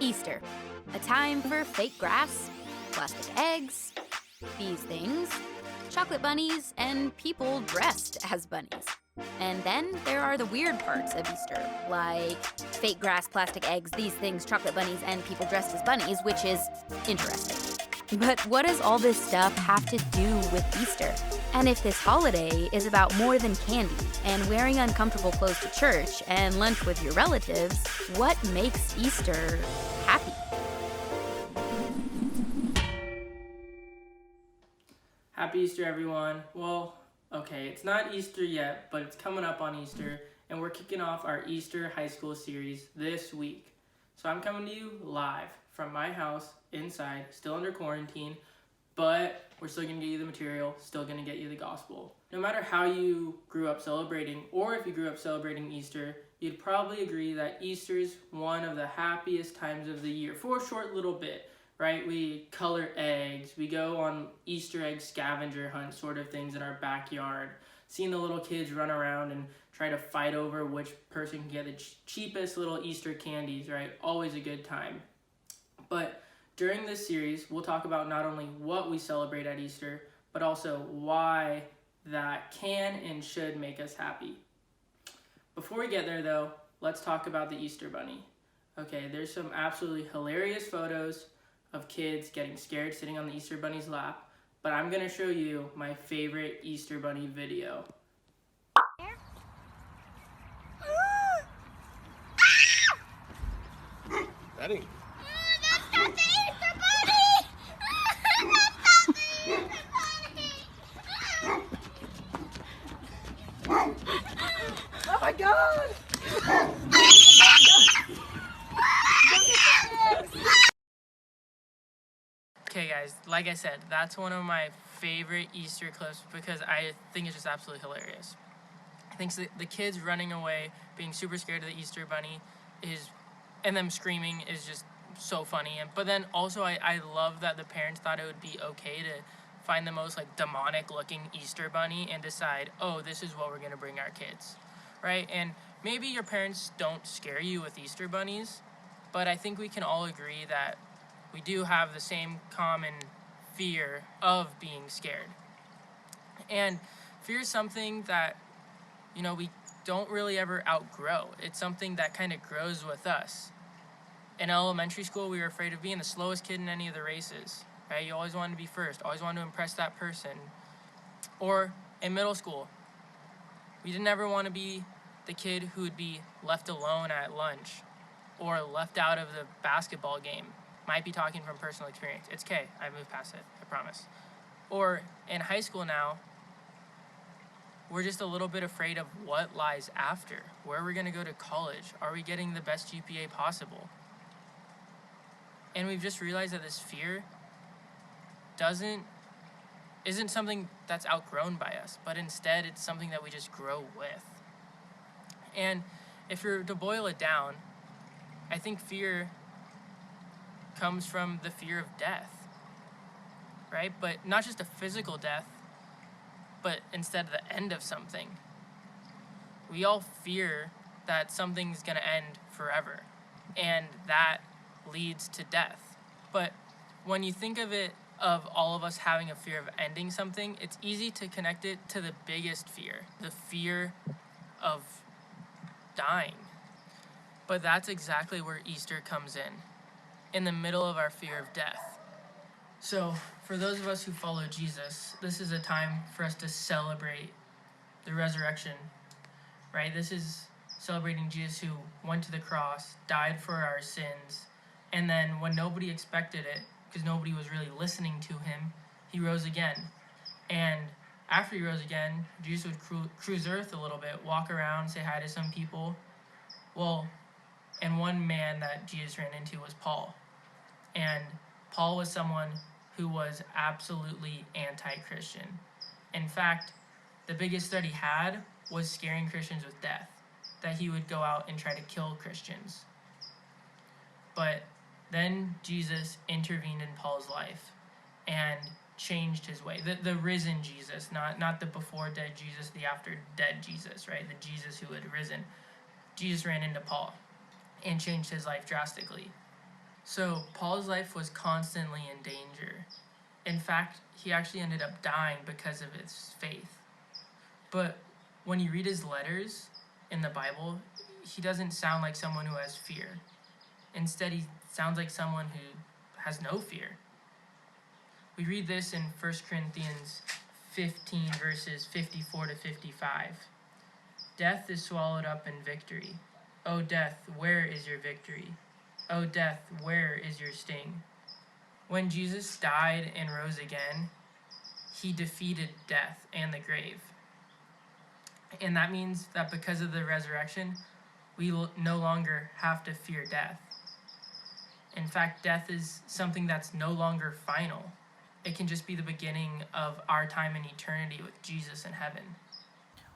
Easter, a time for fake grass, plastic eggs, these things, chocolate bunnies, and people dressed as bunnies. And then there are the weird parts of Easter, like fake grass, plastic eggs, these things, chocolate bunnies, and people dressed as bunnies, which is interesting. But what does all this stuff have to do with Easter? And if this holiday is about more than candy and wearing uncomfortable clothes to church and lunch with your relatives, what makes Easter happy? Happy Easter, everyone. Well, okay, it's not Easter yet, but it's coming up on Easter, and we're kicking off our Easter High School series this week. So I'm coming to you live from my house, inside, still under quarantine, but we're still going to get you the material, still going to get you the gospel. No matter how you grew up celebrating, or if you grew up celebrating Easter, you'd probably agree that Easter is one of the happiest times of the year for a short little bit. Right? We color eggs, we go on Easter egg scavenger hunt sort of things in our backyard, seeing the little kids run around and try to fight over which person can get the cheapest little Easter candies, right? Always a good time. But during this series, we'll talk about not only what we celebrate at Easter, but also why that can and should make us happy. Before we get there though, let's talk about the Easter Bunny. Okay, there's some absolutely hilarious photos of kids getting scared sitting on the Easter Bunny's lap, but I'm going to show you my favorite Easter Bunny video. Betty. That's not the Easter Bunny! That's not the Easter Bunny! Oh my God! Okay guys, like I said, that's one of my favorite Easter clips because I think it's just absolutely hilarious. I think the kids running away, being super scared of the Easter Bunny, and them screaming is just so funny. But then also I love that the parents thought it would be okay to find the most demonic looking Easter Bunny and decide, oh, this is what we're gonna bring our kids, right? And maybe your parents don't scare you with Easter bunnies, but I think we can all agree that we do have the same common fear of being scared. And fear is something that, we don't really ever outgrow. It's something that kind of grows with us. In elementary school, we were afraid of being the slowest kid in any of the races, right? You always wanted to be first, always wanted to impress that person. Or in middle school, we didn't ever want to be the kid who would be left alone at lunch or left out of the basketball game. Might be talking from personal experience. It's okay. I moved past it. I promise. Or in high school now, we're just a little bit afraid of what lies after. Where are we going to go to college? Are we getting the best GPA possible? And we've just realized that this fear isn't something that's outgrown by us, but instead it's something that we just grow with. And if you're to boil it down, I think fear comes from the fear of death, right? But not just a physical death, but instead the end of something. We all fear that something's gonna end forever, and that leads to death. But when you think of all of us having a fear of ending something, it's easy to connect it to the biggest fear, the fear of dying. But that's exactly where Easter comes in the middle of our fear of death. So, for those of us who follow Jesus, this is a time for us to celebrate the resurrection, right? This is celebrating Jesus who went to the cross, died for our sins, and then when nobody expected it, because nobody was really listening to him, he rose again. And after he rose again, Jesus would cruise earth a little bit, walk around, say hi to some people. Well, and one man that Jesus ran into was Paul. And Paul was someone who was absolutely anti-Christian. In fact, the biggest threat he had was scaring Christians with death, that he would go out and try to kill Christians. But then Jesus intervened in Paul's life and changed his way. The risen Jesus, not the before dead Jesus, the after dead Jesus, right? The Jesus who had risen. Jesus ran into Paul and changed his life drastically. So Paul's life was constantly in danger. In fact, he actually ended up dying because of his faith. But when you read his letters in the Bible, he doesn't sound like someone who has fear. Instead, he sounds like someone who has no fear. We read this in 1 Corinthians 15, verses 54 to 55. Death is swallowed up in victory. O death, where is your victory? O death, where is your sting? When Jesus died and rose again, he defeated death and the grave. And that means that because of the resurrection, we no longer have to fear death. In fact, death is something that's no longer final. It can just be the beginning of our time in eternity with Jesus in heaven.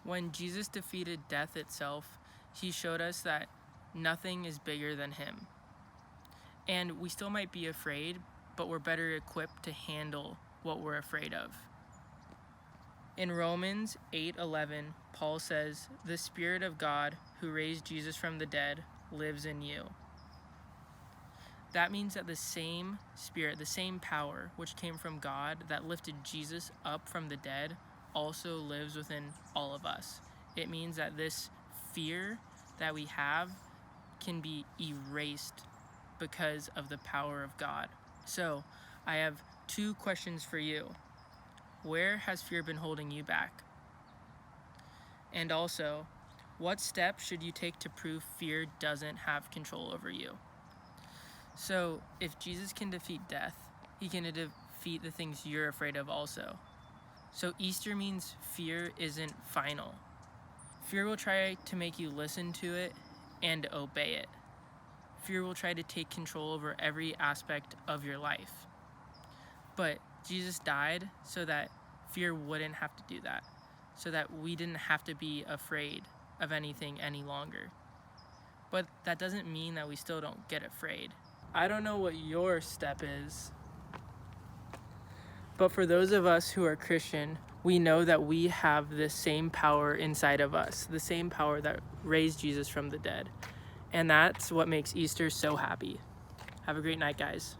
When Jesus defeated death itself, he showed us that nothing is bigger than him. And we still might be afraid, but we're better equipped to handle what we're afraid of. In Romans 8:11, Paul says, "The Spirit of God who raised Jesus from the dead lives in you." That means that the same Spirit, the same power which came from God that lifted Jesus up from the dead also lives within all of us. It means that this fear that we have can be erased because of the power of God. So, I have 2 questions for you. Where has fear been holding you back? And also, what steps should you take to prove fear doesn't have control over you? So, if Jesus can defeat death, he can defeat the things you're afraid of also. So Easter means fear isn't final. Fear will try to make you listen to it and obey it. Fear will try to take control over every aspect of your life. But Jesus died so that fear wouldn't have to do that, so that we didn't have to be afraid of anything any longer. But that doesn't mean that we still don't get afraid. I don't know what your step is, but for those of us who are Christian, we know that we have the same power inside of us, the same power that raised Jesus from the dead. And that's what makes Easter so happy. Have a great night, guys.